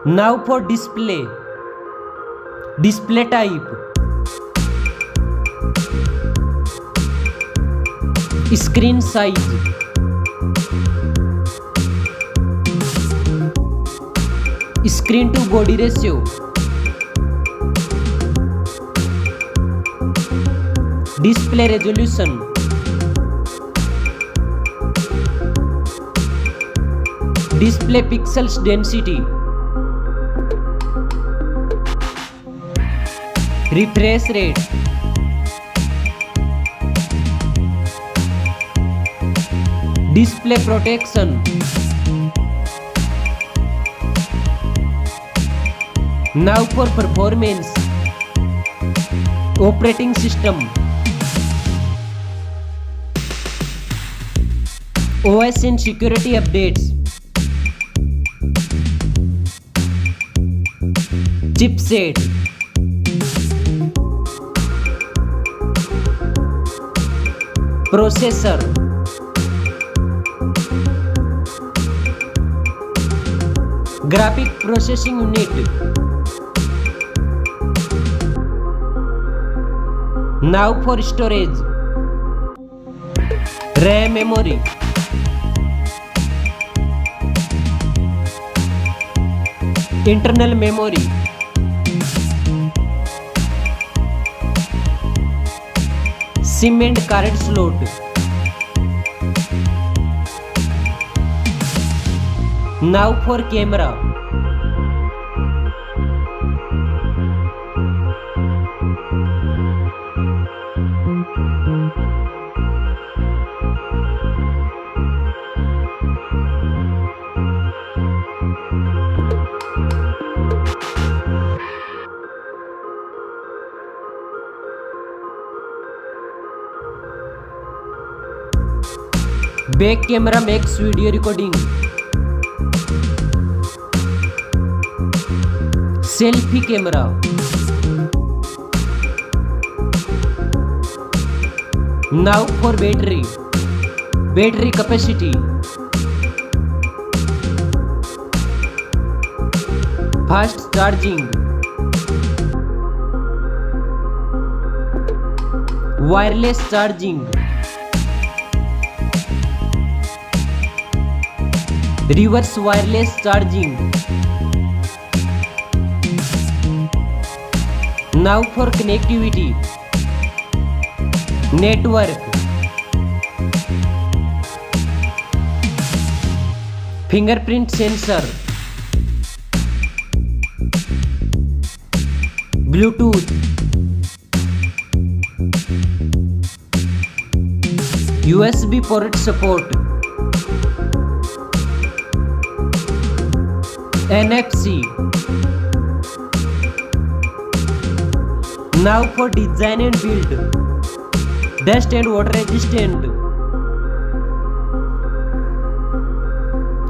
Now for display. Display type. Screen size. Screen to body ratio. Display resolution. Display pixels density. Refresh rate. Display protection. Now for performance. Operating system. OS and security updates. Chipset. Processor. Graphic processing unit. Now for storage. RAM memory. Internal memory. SIM and card slot. Now for camera. Back camera makes video recording. Selfie camera. Now for battery. Battery capacity. Fast charging. Wireless charging. Reverse wireless charging. Now for connectivity. Network. Fingerprint sensor. Bluetooth. USB port support. NFC. Now for design and build. Dust and water resistant.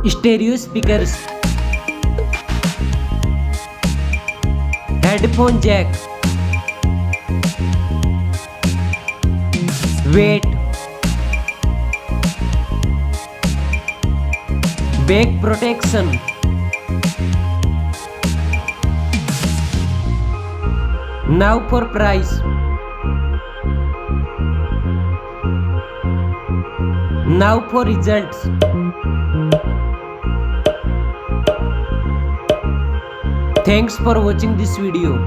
Stereo speakers. Headphone jack. Weight. Back protection. Now for price. Now for results. Thanks for watching this video.